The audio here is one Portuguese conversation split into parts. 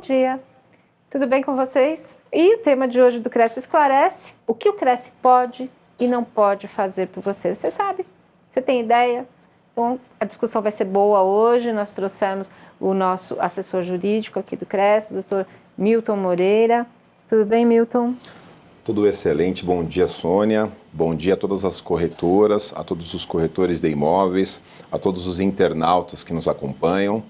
dia, tudo bem com vocês? E o tema de hoje do Cresce Esclarece, o que o Cresce pode e não pode fazer por você. Você sabe? Você tem ideia? Então, a discussão vai ser boa hoje. Nós trouxemos o nosso assessor jurídico aqui do Cresce, o Dr. Milton Moreira. Tudo bem, Milton? Tudo excelente. Bom dia, Sônia. Bom dia a todas as corretoras, a todos os corretores de imóveis, a todos os internautas que nos acompanham.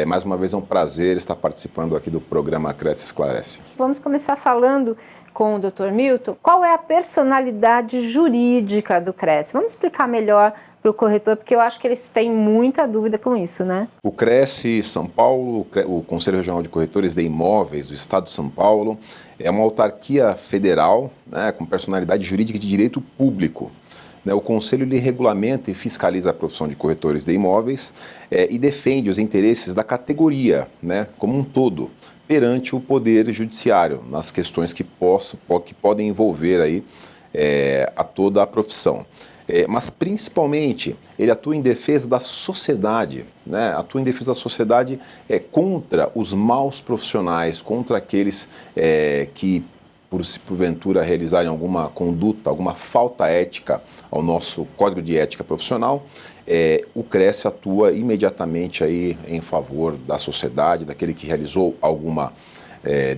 Mais uma vez é um prazer estar participando aqui do programa Cresce Esclarece. Vamos começar falando com o Dr. Milton. Qual é a personalidade jurídica do Cresce? Vamos explicar melhor para o corretor, porque eu acho que eles têm muita dúvida com isso, né? O Cresce São Paulo, o Conselho Regional de Corretores de Imóveis do Estado de São Paulo, é uma autarquia federal, né, com personalidade jurídica de direito público. O Conselho ele regulamenta e fiscaliza a profissão de corretores de imóveis e defende os interesses da categoria, né, como um todo, perante o Poder Judiciário, nas questões que podem envolver aí, a toda a profissão. Mas, principalmente, ele atua em defesa da sociedade, né? Atua em defesa da sociedade contra os maus profissionais, contra aqueles que, porventura, realizarem alguma conduta, alguma falta ética ao nosso Código de Ética Profissional. O Cresce atua imediatamente aí em favor da sociedade, daquele que realizou alguma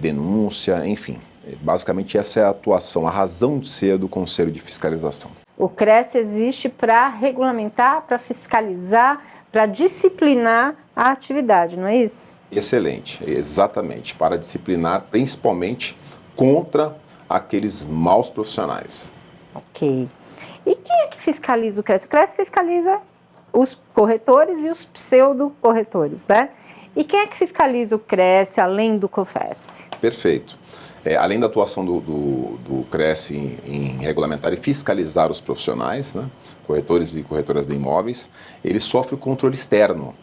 denúncia, enfim. Basicamente, essa é a atuação, a razão de ser do Conselho de Fiscalização. O Cresce existe para regulamentar, para fiscalizar, para disciplinar a atividade, não é isso? Excelente, exatamente, para disciplinar principalmente contra aqueles maus profissionais. Ok. E quem é que fiscaliza o Cresce? O Cresce fiscaliza os corretores e os pseudo-corretores, né? E quem é que fiscaliza o Cresce além do COFES? Perfeito. Além da atuação do Cresce em regulamentar e fiscalizar os profissionais, né, corretores e corretoras de imóveis, ele sofre o controle externo.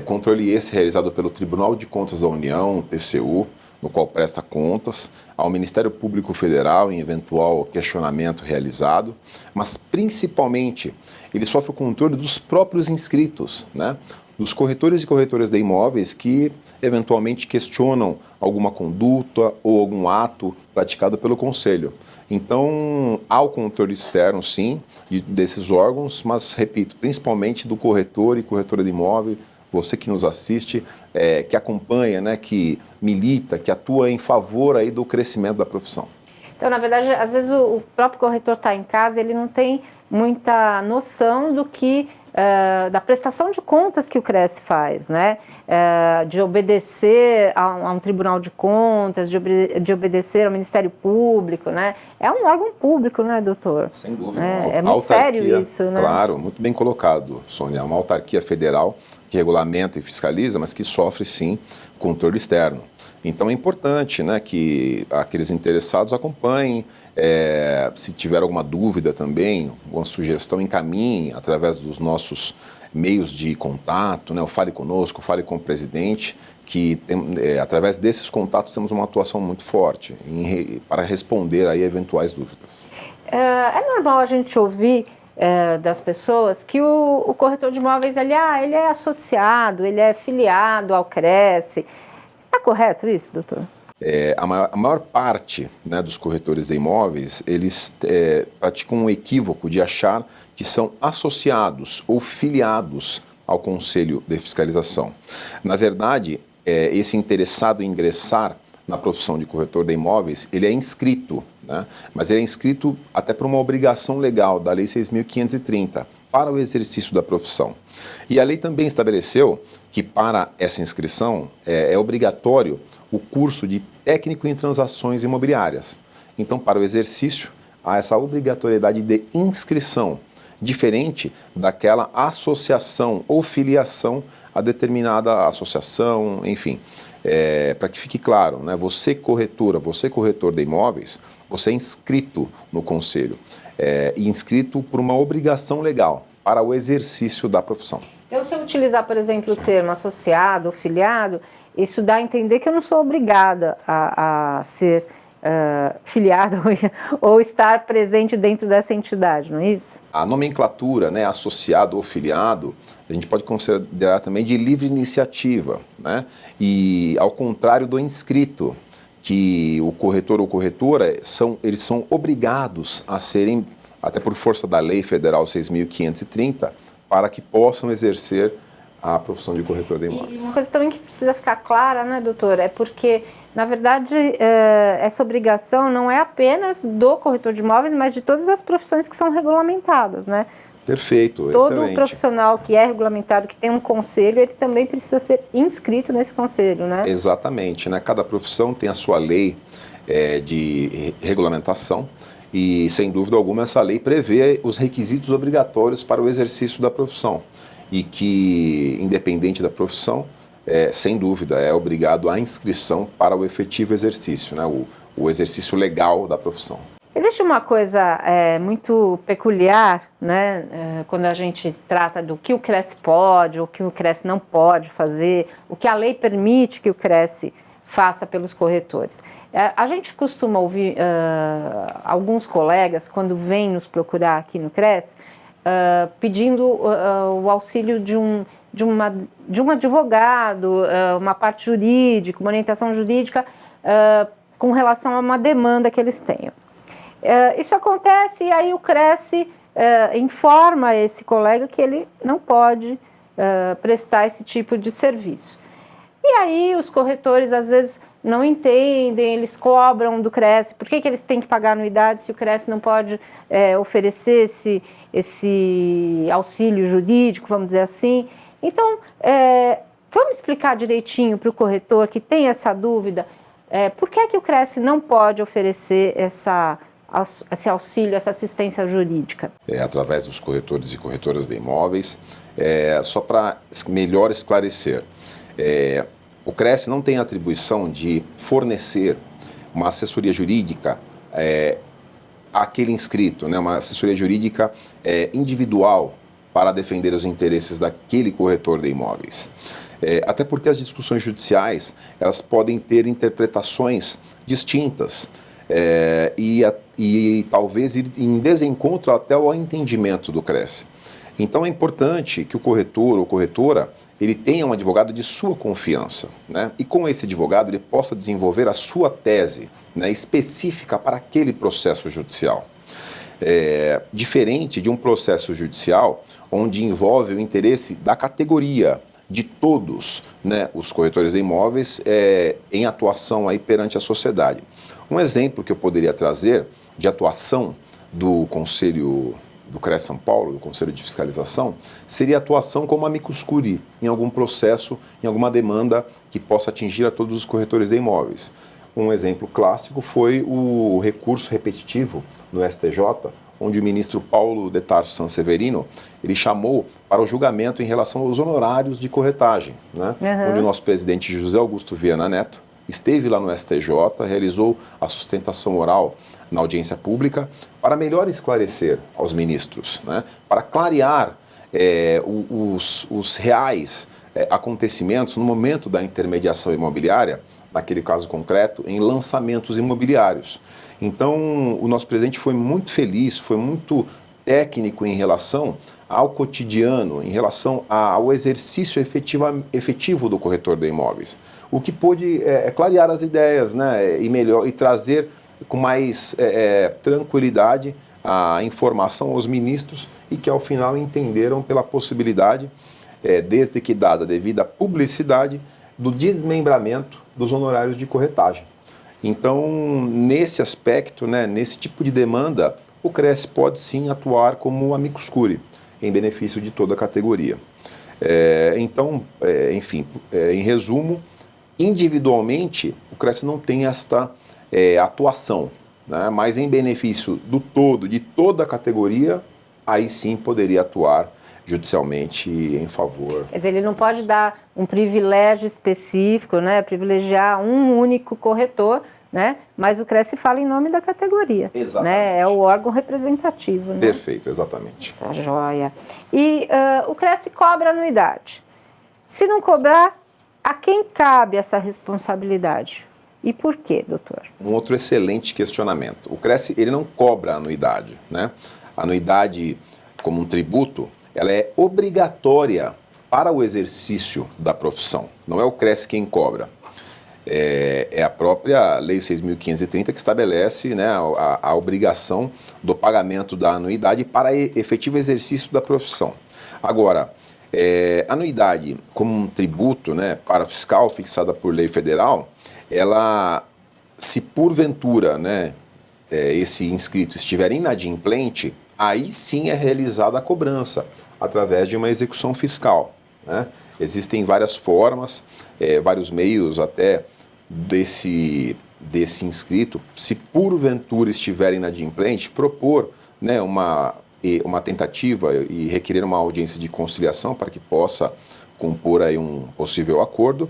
Controle esse realizado pelo Tribunal de Contas da União, TCU, no qual presta contas ao Ministério Público Federal em eventual questionamento realizado, mas principalmente ele sofre o controle dos próprios inscritos, né? Dos corretores e corretoras de imóveis que eventualmente questionam alguma conduta ou algum ato praticado pelo Conselho. Então, há o controle externo, sim, desses órgãos, mas, repito, principalmente do corretor e corretora de imóvel, você que nos assiste, que acompanha, né, que milita, que atua em favor aí do crescimento da profissão. Então, na verdade, às vezes o próprio corretor está em casa, ele não tem muita noção do que da prestação de contas que o Cresce faz, né? De obedecer a um tribunal de contas, de obedecer ao Ministério Público, né? É um órgão público, né, doutor? Sem dúvida. É muito sério isso, né? Claro, muito bem colocado, Sônia. É uma autarquia federal que regulamenta e fiscaliza, mas que sofre, sim, controle externo. Então é importante, né, que aqueles interessados acompanhem, se tiver alguma dúvida também, alguma sugestão, encaminhe através dos nossos meios de contato, né, o Fale Conosco, o Fale com o Presidente, que através desses contatos temos uma atuação muito forte para responder aí a eventuais dúvidas. É normal a gente ouvir das pessoas que o corretor de imóveis ele é associado, ele é filiado ao Cresce. Está correto isso, doutor? A maior parte, né, dos corretores de imóveis, eles praticam um equívoco de achar que são associados ou filiados ao Conselho de Fiscalização. Na verdade, esse interessado em ingressar na profissão de corretor de imóveis, ele é inscrito, né, mas ele é inscrito até por uma obrigação legal da Lei 6.530, para o exercício da profissão. E a lei também estabeleceu que para essa inscrição é obrigatório o curso de técnico em transações imobiliárias. Então, para o exercício, há essa obrigatoriedade de inscrição, diferente daquela associação ou filiação a determinada associação, enfim. Para que fique claro, né, você corretora, você corretor de imóveis, você é inscrito no Conselho. E inscrito por uma obrigação legal para o exercício da profissão. Então, se eu utilizar, por exemplo, o termo associado ou filiado, isso dá a entender que eu não sou obrigada a ser filiado ou estar presente dentro dessa entidade, não é isso? A nomenclatura, né, associado ou filiado, a gente pode considerar também de livre iniciativa, né? E ao contrário do inscrito, que o corretor ou corretora eles são obrigados a serem, até por força da Lei Federal 6.530, para que possam exercer a profissão de corretor de imóveis. E uma coisa também que precisa ficar clara, né, doutor, é porque, na verdade, essa obrigação não é apenas do corretor de imóveis, mas de todas as profissões que são regulamentadas, né? Perfeito, Todo excelente. profissional que é regulamentado, que tem um conselho, ele também precisa ser inscrito nesse conselho, né? Exatamente, né? Cada profissão tem a sua lei de regulamentação e, sem dúvida alguma, essa lei prevê os requisitos obrigatórios para o exercício da profissão e que, independente da profissão, sem dúvida, é obrigado à inscrição para o efetivo exercício, né? O exercício legal da profissão. Existe uma coisa muito peculiar, né, quando a gente trata do que o CRES pode, o que o CRES não pode fazer, o que a lei permite que o CRES faça pelos corretores. A gente costuma ouvir alguns colegas, quando vêm nos procurar aqui no CRES, pedindo o auxílio de um advogado, uma parte jurídica, uma orientação jurídica com relação a uma demanda que eles tenham. Isso acontece e aí o CRES informa esse colega que ele não pode prestar esse tipo de serviço. E aí os corretores às vezes não entendem, eles cobram do CRES, por que eles têm que pagar anuidade se o CRES não pode oferecer esse auxílio jurídico, vamos dizer assim. Então, vamos explicar direitinho para o corretor que tem essa dúvida, por que o CRES não pode oferecer esse auxílio, essa assistência jurídica? Através dos corretores e corretoras de imóveis, só para melhor esclarecer, o CRES não tem a atribuição de fornecer uma assessoria jurídica àquele inscrito, né, uma assessoria jurídica individual para defender os interesses daquele corretor de imóveis. Até porque as discussões judiciais elas podem ter interpretações distintas e talvez ir em desencontro até ao entendimento do CRES. Então é importante que o corretor ou corretora ele tenha um advogado de sua confiança, né? E com esse advogado ele possa desenvolver a sua tese, né, específica para aquele processo judicial. Diferente de um processo judicial onde envolve o interesse da categoria de todos, né, os corretores de imóveis em atuação aí perante a sociedade. Um exemplo que eu poderia trazer de atuação do Conselho do CRES São Paulo, do Conselho de Fiscalização, seria a atuação como amicus curiae em algum processo, em alguma demanda que possa atingir a todos os corretores de imóveis. Um exemplo clássico foi o recurso repetitivo no STJ, onde o ministro Paulo de Tarso Sanseverino, ele chamou para o julgamento em relação aos honorários de corretagem, né? Onde o nosso presidente José Augusto Viana Neto esteve lá no STJ, realizou a sustentação oral na audiência pública para melhor esclarecer aos ministros, né? Para clarear os reais acontecimentos no momento da intermediação imobiliária, naquele caso concreto, em lançamentos imobiliários. Então, o nosso presidente foi muito feliz, foi muito técnico em relação ao cotidiano, em relação ao exercício efetivo do corretor de imóveis, o que pôde clarear as ideias, né, e trazer com mais tranquilidade a informação aos ministros e que ao final entenderam pela possibilidade, desde que dada a devida publicidade, do desmembramento dos honorários de corretagem. Então, nesse aspecto, né, nesse tipo de demanda, o CRES pode sim atuar como amicus curiae, em benefício de toda a categoria. Então, enfim, em resumo, individualmente, o CRES não tem esta atuação, né, mas em benefício do todo, de toda a categoria, aí sim poderia atuar judicialmente em favor. Quer dizer, ele não pode dar um privilégio específico, né, privilegiar um único corretor, né, mas o CRES fala em nome da categoria. Exatamente. Né, é o órgão representativo. Né? Perfeito, exatamente. Tá joia. E o CRES cobra anuidade. Se não cobrar, a quem cabe essa responsabilidade? E por quê, doutor? Um outro excelente questionamento. O Cresce, ele não cobra anuidade, né? A anuidade, como um tributo, ela é obrigatória para o exercício da profissão. Não é o Cresce quem cobra. É a própria Lei 6.530 que estabelece, né, a obrigação do pagamento da anuidade para efetivo exercício da profissão. Agora, anuidade como um tributo, né, para fiscal fixada por lei federal, ela, se porventura, né, esse inscrito estiver inadimplente, aí sim é realizada a cobrança através de uma execução fiscal, né? Existem várias formas, vários meios até desse inscrito, se porventura estiver inadimplente, propor, né, uma tentativa e requerer uma audiência de conciliação para que possa compor aí um possível acordo,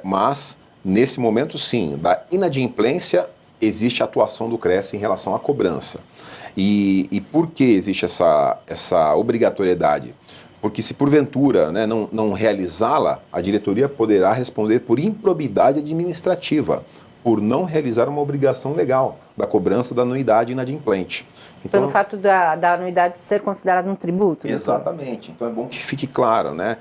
mas nesse momento sim, da inadimplência existe a atuação do Cresce em relação à cobrança. E por que existe essa obrigatoriedade? Porque se porventura, né, não realizá-la, a diretoria poderá responder por improbidade administrativa, por não realizar uma obrigação legal da cobrança da anuidade inadimplente. Então, pelo fato da anuidade ser considerada um tributo? Exatamente. Então é bom que fique claro, né?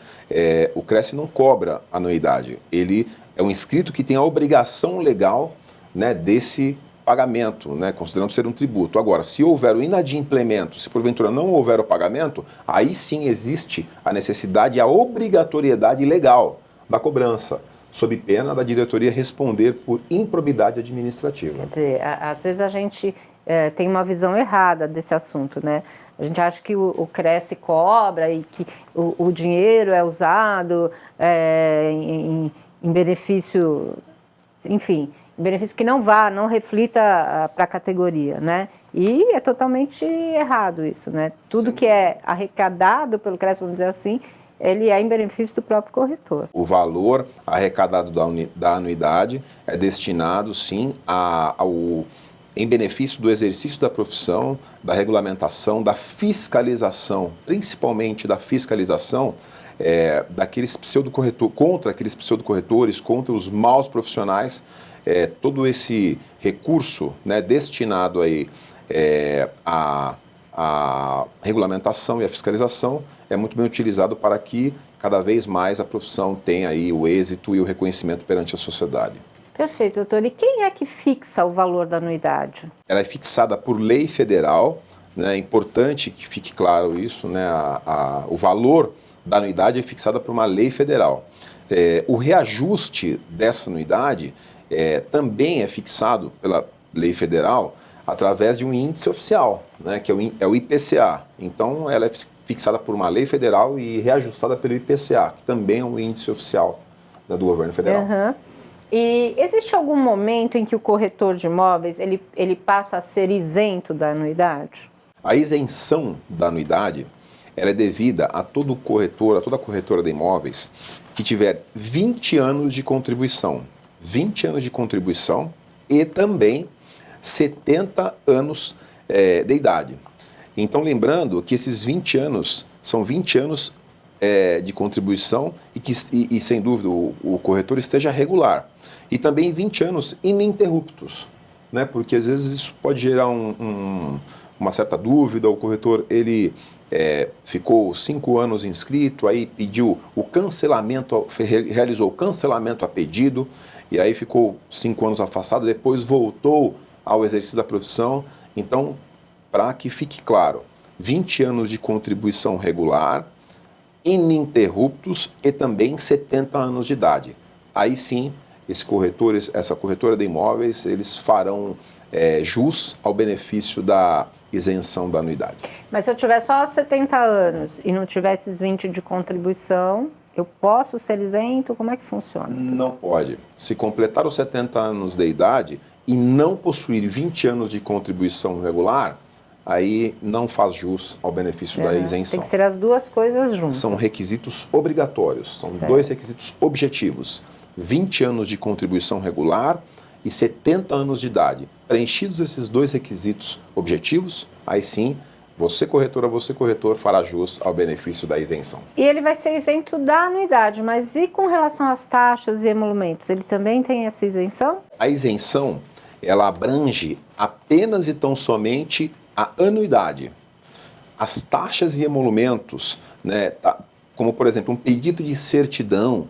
O Cresce não cobra anuidade. Ele é um inscrito que tem a obrigação legal, né, desse pagamento, né, considerando ser um tributo. Agora, se houver o inadimplemento, se porventura não houver o pagamento, aí sim existe a necessidade e a obrigatoriedade legal da cobrança, sob pena da diretoria responder por improbidade administrativa. Quer dizer, às vezes a gente tem uma visão errada desse assunto, né? A gente acha que o Cresce cobra e que o dinheiro é usado em benefício, enfim, benefício que não reflita para a categoria, né? E é totalmente errado isso, né? Tudo que é arrecadado pelo Cresce, vamos dizer assim, ele é em benefício do próprio corretor. O valor arrecadado da anuidade é destinado, sim, em benefício do exercício da profissão, da regulamentação, da fiscalização, principalmente da fiscalização daqueles pseudocorretores, contra aqueles pseudocorretores, contra os maus profissionais. Todo esse recurso, né, destinado aí à regulamentação e à fiscalização é muito bem utilizado para que cada vez mais a profissão tenha aí o êxito e o reconhecimento perante a sociedade. Perfeito, doutor. E quem é que fixa o valor da anuidade? Ela é fixada por lei federal, né? É importante que fique claro isso, né? O valor da anuidade é fixada por uma lei federal. O reajuste dessa anuidade também é fixado pela lei federal através de um índice oficial, né, que é o IPCA. Então, ela é fixada por uma lei federal e reajustada pelo IPCA, que também é um índice oficial, né, do governo federal. Uhum. E existe algum momento em que o corretor de imóveis ele passa a ser isento da anuidade? A isenção da anuidade ela é devida a todo corretor, a toda corretora de imóveis que tiver 20 anos de contribuição. 20 anos de contribuição e também 70 anos de idade. Então, lembrando que esses 20 anos são 20 anos de contribuição e sem dúvida, o corretor esteja regular. E também 20 anos ininterruptos, né? Porque às vezes isso pode gerar uma certa dúvida. O corretor, ele ficou 5 anos inscrito, aí pediu o cancelamento, realizou o cancelamento a pedido, e aí ficou 5 anos afastado, depois voltou ao exercício da profissão. Então, para que fique claro, 20 anos de contribuição regular, ininterruptos e também 70 anos de idade. Aí sim, essa corretora de imóveis, eles farão jus ao benefício da isenção da anuidade. Mas se eu tiver só 70 anos e não tiver esses 20 de contribuição, eu posso ser isento? Como é que funciona? Não pode. Se completar os 70 anos de idade e não possuir 20 anos de contribuição regular, aí não faz jus ao benefício da isenção. Tem que ser as duas coisas juntas. São requisitos obrigatórios, são dois requisitos objetivos. 20 anos de contribuição regular e 70 anos de idade. Preenchidos esses dois requisitos objetivos, aí sim Você corretor, fará jus ao benefício da isenção. E ele vai ser isento da anuidade, mas e com relação às taxas e emolumentos? Ele também tem essa isenção? A isenção, ela abrange apenas e tão somente a anuidade. As taxas e emolumentos, né, como por exemplo um pedido de certidão,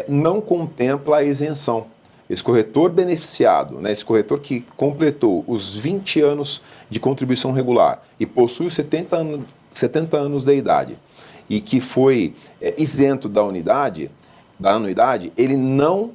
não contempla a isenção. Esse corretor beneficiado, né, esse corretor que completou os 20 anos de contribuição regular e possui 70 anos de idade e que foi isento da anuidade, ele não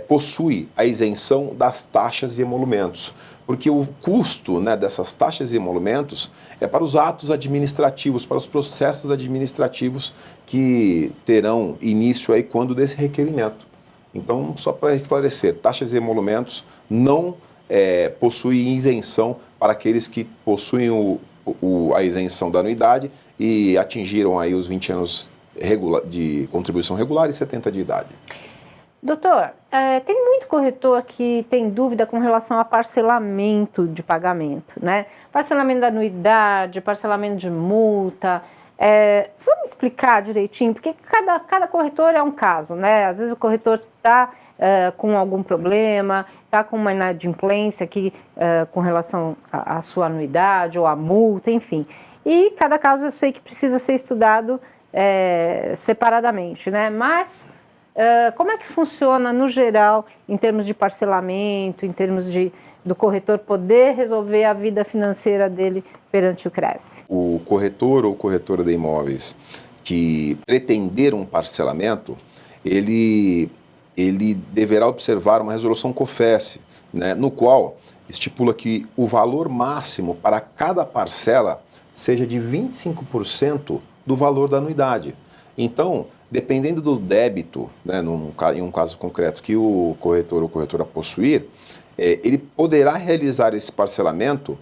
possui a isenção das taxas e emolumentos, porque o custo, né, dessas taxas e emolumentos é para os atos administrativos, para os processos administrativos que terão início aí quando desse requerimento. Então, só para esclarecer, taxas e emolumentos não possuem isenção para aqueles que possuem a isenção da anuidade e atingiram aí os 20 anos de contribuição regular e 70 de idade. Doutor, tem muito corretor que tem dúvida com relação a parcelamento de pagamento, né? Parcelamento da anuidade, parcelamento de multa. Vamos explicar direitinho, porque cada corretor é um caso, né? Às vezes o corretor está com algum problema, está com uma inadimplência aqui com relação à sua anuidade ou à multa, enfim. E cada caso eu sei que precisa ser estudado separadamente, né? Mas como é que funciona no geral em termos de parcelamento, em termos do corretor poder resolver a vida financeira dele perante o CRES? O corretor ou corretora de imóveis que pretender um parcelamento, ele deverá observar uma resolução COFECE, né, no qual estipula que o valor máximo para cada parcela seja de 25% do valor da anuidade. Então, dependendo do débito, né, em um caso concreto que o corretor ou corretora possuir, ele poderá realizar esse parcelamento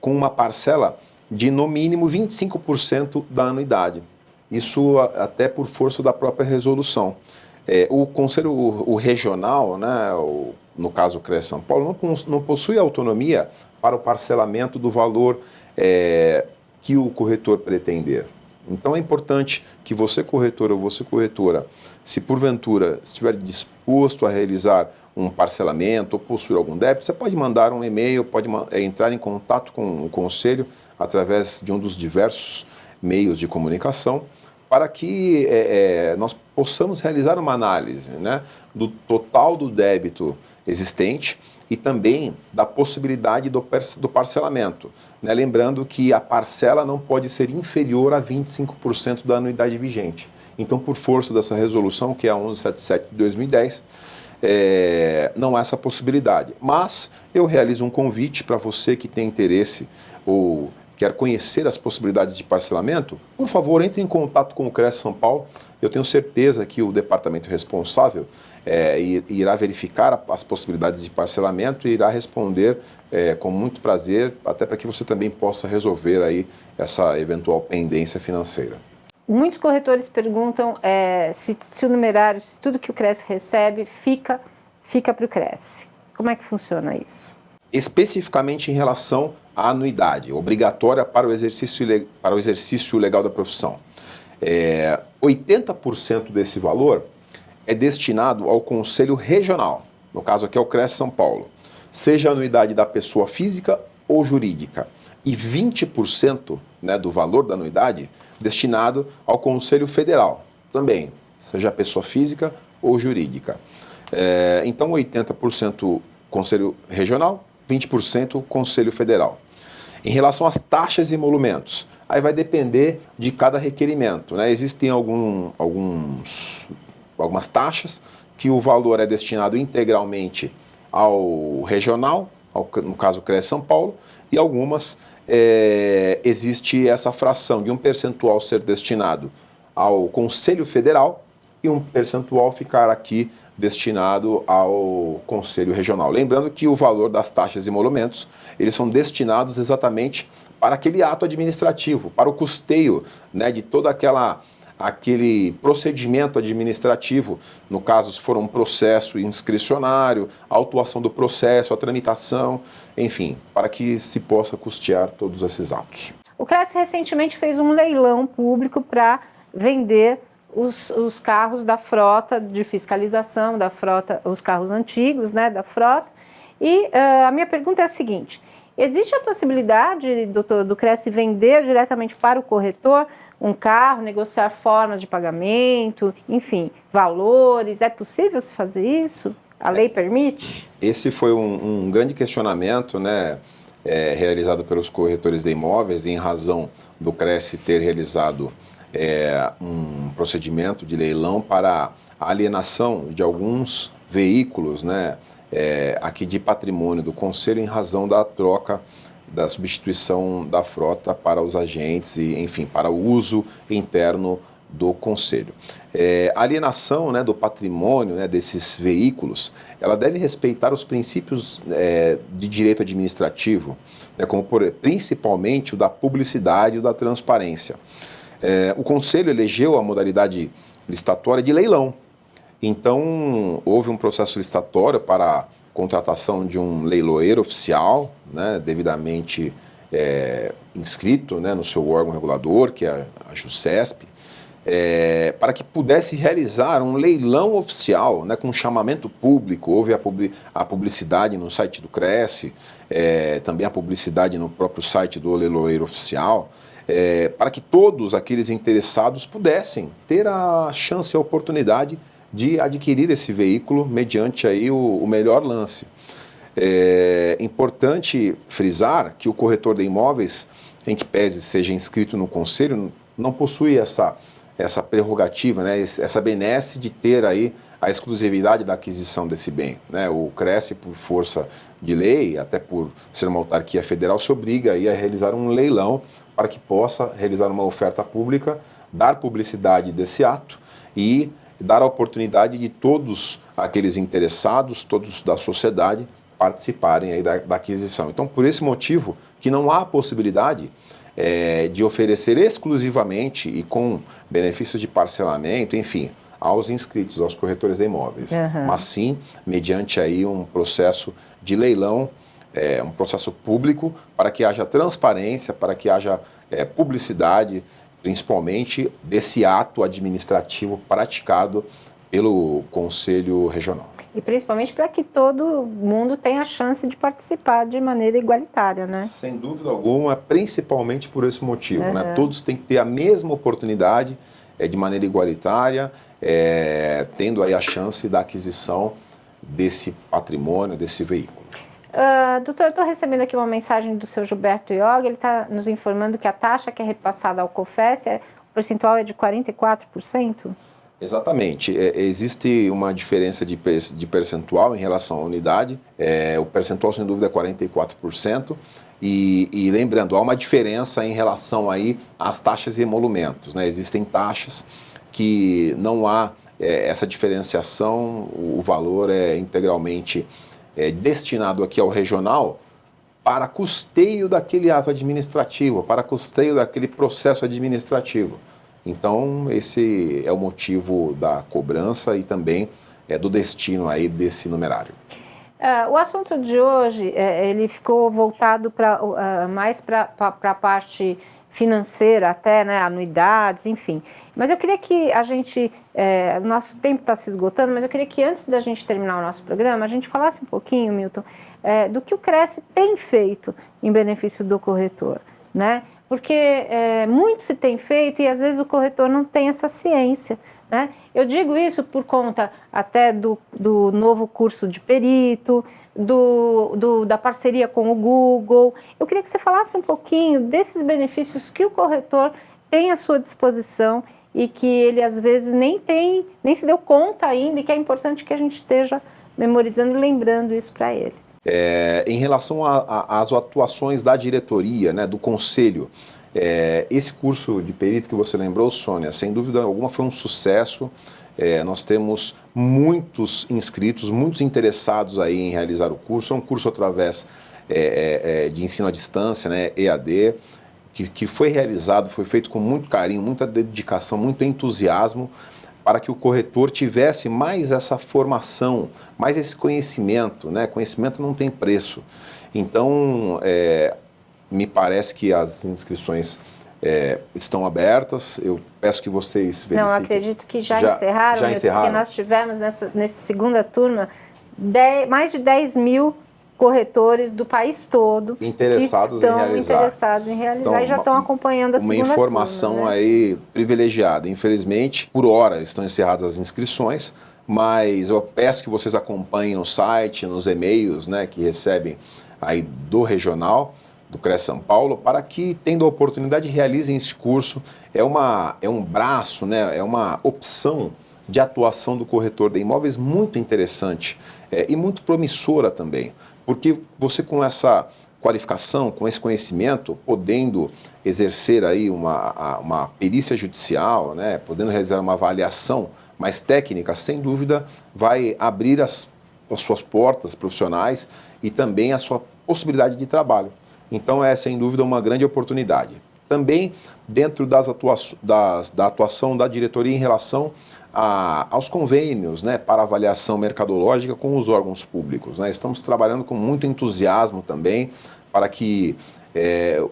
com uma parcela de no mínimo 25% da anuidade. Isso até por força da própria resolução. O Conselho Regional, né, no caso o CRES São Paulo, não possui autonomia para o parcelamento do valor que o corretor pretender. Então é importante que você, corretor ou você, corretora, se porventura estiver disposto a realizar um parcelamento ou possuir algum débito, você pode mandar um e-mail, pode entrar em contato com o Conselho através de um dos diversos meios de comunicação para que nós possamos realizar uma análise, né, do total do débito existente e também da possibilidade do parcelamento, né? Lembrando que a parcela não pode ser inferior a 25% da anuidade vigente. Então, por força dessa resolução, que é a 1177 de 2010, não há essa possibilidade. Mas eu realizo um convite para você que tem interesse ou quer conhecer as possibilidades de parcelamento, por favor, entre em contato com o CRES São Paulo. Eu tenho certeza que o departamento responsável irá verificar as possibilidades de parcelamento e irá responder com muito prazer, até para que você também possa resolver aí essa eventual pendência financeira. Muitos corretores perguntam se o numerário, se tudo que o CRES recebe fica para o CRES. Como é que funciona isso? Especificamente em relação à anuidade, obrigatória para o exercício legal da profissão. 80% desse valor é destinado ao Conselho Regional, no caso aqui é o CRES São Paulo, seja a anuidade da pessoa física ou jurídica, e 20%, né, do valor da anuidade destinado ao Conselho Federal, também, seja a pessoa física ou jurídica. Então 80% Conselho Regional, 20% Conselho Federal. Em relação às taxas e emolumentos, aí vai depender de cada requerimento, né? Existem algumas taxas que o valor é destinado integralmente ao regional, no caso o CRES São Paulo, e algumas existe essa fração de um percentual ser destinado ao Conselho Federal e um percentual ficar aqui destinado ao Conselho Regional. Lembrando que o valor das taxas e emolumentos, eles são destinados exatamente para aquele ato administrativo, para o custeio, né, de toda aquela aquele procedimento administrativo, no caso, se for um processo inscricionário, a autuação do processo, a tramitação, enfim, para que se possa custear todos esses atos. O CRES recentemente fez um leilão público para vender os carros da frota de fiscalização, da frota, os carros antigos, né, da frota. E a minha pergunta é a seguinte: existe a possibilidade, doutor, do CRES vender diretamente para o corretor um carro, negociar formas de pagamento, enfim, valores? É possível se fazer isso? A lei permite? Esse foi um grande questionamento, né, realizado pelos corretores de imóveis em razão do CRES ter realizado um procedimento de leilão para a alienação de alguns veículos, né, aqui de patrimônio do Conselho em razão da troca, da substituição da frota para os agentes e, enfim, para o uso interno do Conselho. A alienação, né, do patrimônio, né, desses veículos, ela deve respeitar os princípios de direito administrativo, né, como principalmente o da publicidade e o da transparência. O Conselho elegeu a modalidade licitatória de leilão. Então, houve um processo licitatório para a contratação de um leiloeiro oficial, né, devidamente inscrito, né, no seu órgão regulador, que é a JUSESP, para que pudesse realizar um leilão oficial, né, com chamamento público. Houve a publicidade no site do CRES, também a publicidade no próprio site do leiloeiro oficial, para que todos aqueles interessados pudessem ter a chance e a oportunidade de adquirir esse veículo mediante aí o melhor lance. É importante frisar que o corretor de imóveis, em que pese seja inscrito no Conselho, não possui essa prerrogativa, né, essa benesse de ter aí a exclusividade da aquisição desse bem, né? O CRES, por força de lei, até por ser uma autarquia federal, se obriga aí a realizar um leilão para que possa realizar uma oferta pública, dar publicidade desse ato e dar a oportunidade de todos aqueles interessados, todos da sociedade, participarem aí da aquisição. Então, por esse motivo, que não há possibilidade de oferecer exclusivamente e com benefícios de parcelamento, enfim, aos inscritos, aos corretores de imóveis, mas sim mediante aí um processo de leilão, um processo público, para que haja transparência, para que haja publicidade, principalmente desse ato administrativo praticado pelo Conselho Regional. E principalmente para que todo mundo tenha a chance de participar de maneira igualitária, né? Sem dúvida alguma, principalmente por esse motivo, né? Todos têm que ter a mesma oportunidade de maneira igualitária, tendo aí a chance da aquisição desse patrimônio, desse veículo. Doutor, eu estou recebendo aqui uma mensagem do seu Gilberto Ioga. Ele está nos informando que a taxa que é repassada ao COFES, o percentual é de 44%? Exatamente. Existe uma diferença de percentual em relação à unidade. O percentual, sem dúvida, é 44%. E lembrando, há uma diferença em relação aí às taxas e emolumentos, né? Existem taxas que não há essa diferenciação, o valor é integralmente destinado aqui ao regional para custeio daquele ato administrativo, para custeio daquele processo administrativo. Então, esse é o motivo da cobrança e também do destino aí desse numerário. O assunto de hoje, ele ficou voltado mais para a parte financeira até, né, anuidades, enfim. Mas eu queria que a gente, nosso tempo está se esgotando, mas eu queria que antes da gente terminar o nosso programa, a gente falasse um pouquinho, Milton, do que o CRES tem feito em benefício do corretor, né? Porque muito se tem feito e às vezes o corretor não tem essa ciência, né? Eu digo isso por conta até do novo curso de perito, da parceria com o Google. Eu queria que você falasse um pouquinho desses benefícios que o corretor tem à sua disposição e que ele às vezes nem se deu conta ainda, e que é importante que a gente esteja memorizando e lembrando isso para ele. Em relação às atuações da diretoria, né, do conselho, esse curso de perito que você lembrou, Sônia, sem dúvida alguma foi um sucesso. Nós temos muitos inscritos, muitos interessados aí em realizar o curso. É um curso através de ensino à distância, né, EAD, que foi realizado, foi feito com muito carinho, muita dedicação, muito entusiasmo, para que o corretor tivesse mais essa formação, mais esse conhecimento, né? Conhecimento não tem preço. Então, me parece que as inscrições estão abertas. Eu peço que vocês verifiquem. Não, acredito que já encerraram, já encerraram. Porque nós tivemos nessa segunda turma mais de 10 mil corretores do país todo interessados que em estão realizar. interessados em realizar então, e já estão acompanhando a segunda turma. Uma informação né? aí privilegiada. Infelizmente, por hora estão encerradas as inscrições, mas eu peço que vocês acompanhem no site, nos e-mails, né, que recebem aí do regional, do CRES São Paulo, para que, tendo a oportunidade, realizem esse curso. É um braço, né, é uma opção de atuação do corretor de imóveis muito interessante e muito promissora também. Porque você, com essa qualificação, com esse conhecimento, podendo exercer aí uma perícia judicial, né, podendo realizar uma avaliação mais técnica, sem dúvida vai abrir as suas portas profissionais e também a sua possibilidade de trabalho. Então é, sem dúvida, uma grande oportunidade. Também dentro da atuação da diretoria em relação aos convênios, né, para avaliação mercadológica com os órgãos públicos, né? Estamos trabalhando com muito entusiasmo também para que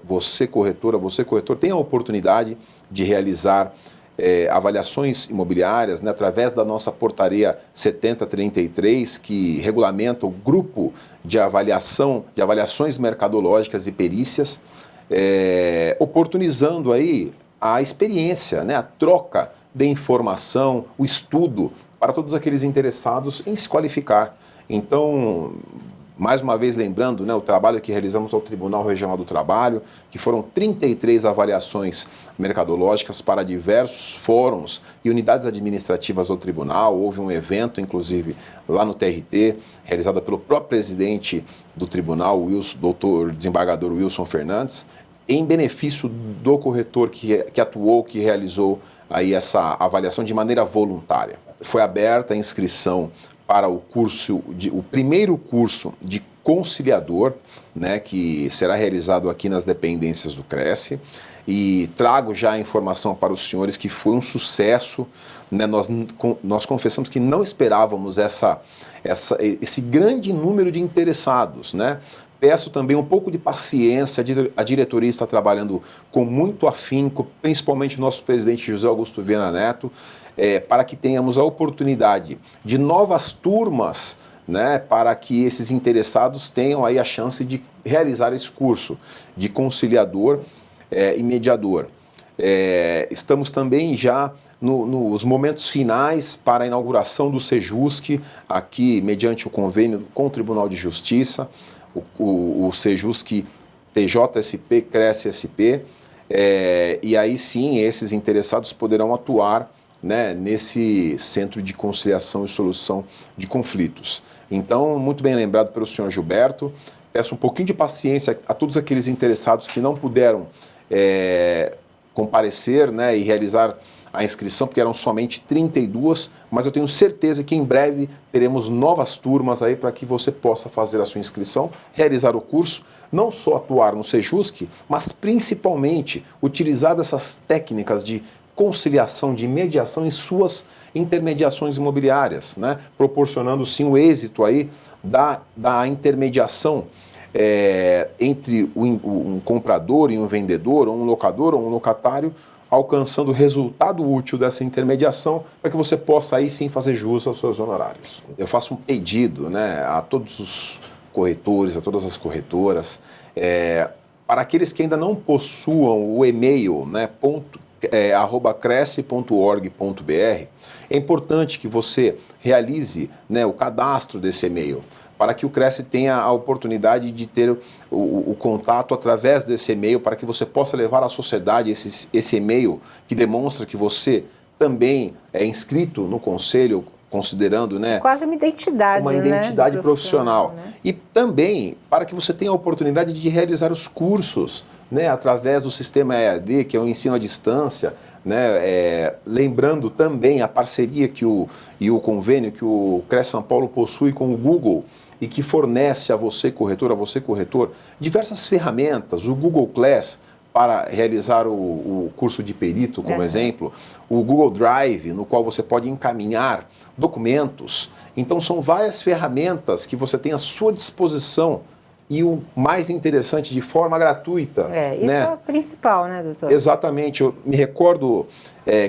você, corretora, você, corretor, tenha a oportunidade de realizar avaliações imobiliárias, né, através da nossa portaria 7033, que regulamenta o grupo de avaliações mercadológicas e perícias, oportunizando aí a experiência, né, a troca de informação, o estudo para todos aqueles interessados em se qualificar. Então, mais uma vez lembrando, né, o trabalho que realizamos ao Tribunal Regional do Trabalho, que foram 33 avaliações mercadológicas para diversos fóruns e unidades administrativas do Tribunal. Houve um evento, inclusive, lá no TRT, realizado pelo próprio presidente do Tribunal, doutor desembargador Wilson Fernandes, em benefício do corretor que atuou, que realizou aí essa avaliação de maneira voluntária. Foi aberta a inscrição para o primeiro curso de conciliador, né, que será realizado aqui nas dependências do Cresce, e trago já a informação para os senhores que foi um sucesso, né? Nós confessamos que não esperávamos esse grande número de interessados, né? Peço também um pouco de paciência, a diretoria está trabalhando com muito afinco, principalmente o nosso presidente José Augusto Viana Neto, para que tenhamos a oportunidade de novas turmas, né, para que esses interessados tenham aí a chance de realizar esse curso de conciliador e mediador. Estamos também já nos momentos finais para a inauguração do Sejusc, aqui mediante o convênio com o Tribunal de Justiça, o Sejusc TJSP, CRESSE-SP, e aí sim esses interessados poderão atuar, né, nesse Centro de Conciliação e Solução de Conflitos. Então, muito bem lembrado pelo senhor Gilberto, peço um pouquinho de paciência a todos aqueles interessados que não puderam comparecer, né, e realizar a inscrição, porque eram somente 32, mas eu tenho certeza que em breve teremos novas turmas aí para que você possa fazer a sua inscrição, realizar o curso, não só atuar no Sejusc, mas principalmente utilizar dessas técnicas de conciliação, de mediação em suas intermediações imobiliárias, né? Proporcionando sim o êxito aí da intermediação entre um comprador e um vendedor, ou um locador ou um locatário, alcançando o resultado útil dessa intermediação para que você possa aí sim fazer jus aos seus honorários. Eu faço um pedido, né, a todos os corretores, a todas as corretoras, para aqueles que ainda não possuam o e-mail, né, @cresce.org.br, é importante que você realize, né, o cadastro desse e-mail, para que o Cresce tenha a oportunidade de ter o contato através desse e-mail, para que você possa levar à sociedade esse e-mail que demonstra que você também é inscrito no conselho, considerando, né, quase uma identidade, né, profissional. Né? E também para que você tenha a oportunidade de realizar os cursos, né, através do sistema EAD, que é o ensino à distância, né, lembrando também a parceria e o convênio que o CRES São Paulo possui com o Google, e que fornece a você, corretor, diversas ferramentas. O Google Class para realizar o curso de perito, como exemplo, o Google Drive, no qual você pode encaminhar documentos. Então, são várias ferramentas que você tem à sua disposição e o mais interessante, de forma gratuita. Isso é o principal, né, doutor? Exatamente. Eu me recordo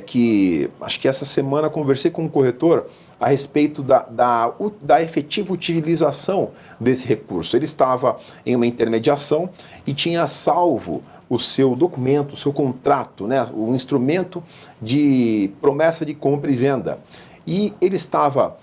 que, acho que essa semana, conversei com um corretor a respeito da efetiva utilização desse recurso. Ele estava em uma intermediação e tinha salvo o seu documento, o seu contrato, né, o instrumento de promessa de compra e venda. E ele estava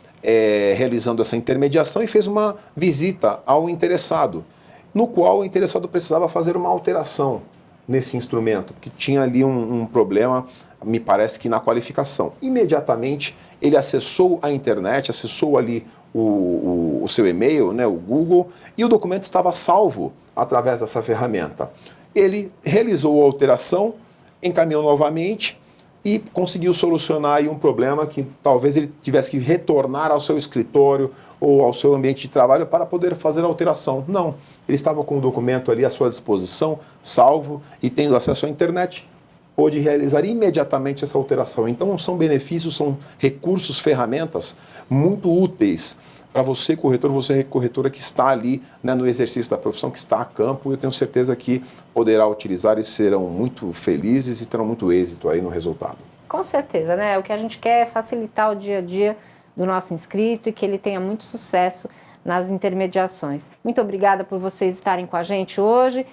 realizando essa intermediação e fez uma visita ao interessado, no qual o interessado precisava fazer uma alteração nesse instrumento, porque tinha ali um problema, me parece que na qualificação. Imediatamente ele acessou a internet, acessou ali o seu e-mail, né, o Google, e o documento estava salvo através dessa ferramenta. Ele realizou a alteração, encaminhou novamente e conseguiu solucionar aí um problema que talvez ele tivesse que retornar ao seu escritório ou ao seu ambiente de trabalho para poder fazer a alteração. Não, ele estava com o documento ali à sua disposição, salvo, e tendo acesso à internet, pôde realizar imediatamente essa alteração. Então são benefícios, são recursos, ferramentas muito úteis para você, corretor, você, corretora, que está ali, né, no exercício da profissão, que está a campo. Eu tenho certeza que poderá utilizar e serão muito felizes e terão muito êxito aí no resultado. Com certeza, né? O que a gente quer é facilitar o dia a dia do nosso inscrito e que ele tenha muito sucesso nas intermediações. Muito obrigada por vocês estarem com a gente hoje.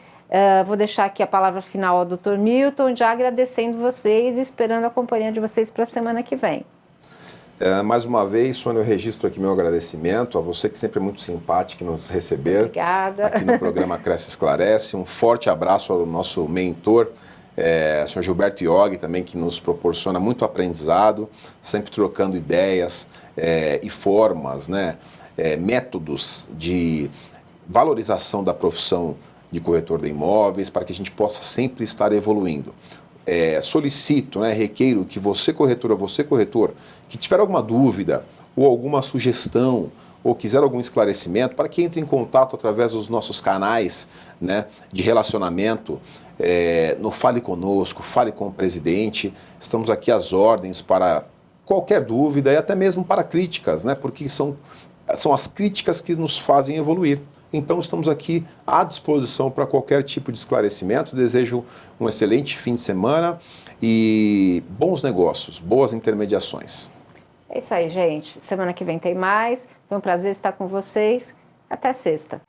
Vou deixar aqui a palavra final ao Dr. Milton, já agradecendo vocês e esperando a companhia de vocês para a semana que vem. Mais uma vez, Sônia, eu registro aqui meu agradecimento a você, que sempre é muito simpático em nos receber. Obrigada. Aqui no programa Cresce Esclarece. Um forte abraço ao nosso mentor, Sr. Gilberto Iog, também, que nos proporciona muito aprendizado, sempre trocando ideias e formas, né, métodos de valorização da profissão de corretor de imóveis, para que a gente possa sempre estar evoluindo. Solicito, né, requeiro que você, corretora, você, corretor, que tiver alguma dúvida ou alguma sugestão ou quiser algum esclarecimento, para que entre em contato através dos nossos canais, né, de relacionamento, no Fale Conosco, Fale com o Presidente. Estamos aqui às ordens para qualquer dúvida e até mesmo para críticas, né, porque são as críticas que nos fazem evoluir. Então, estamos aqui à disposição para qualquer tipo de esclarecimento. Desejo um excelente fim de semana e bons negócios, boas intermediações. É isso aí, gente. Semana que vem tem mais. Foi um prazer estar com vocês. Até sexta.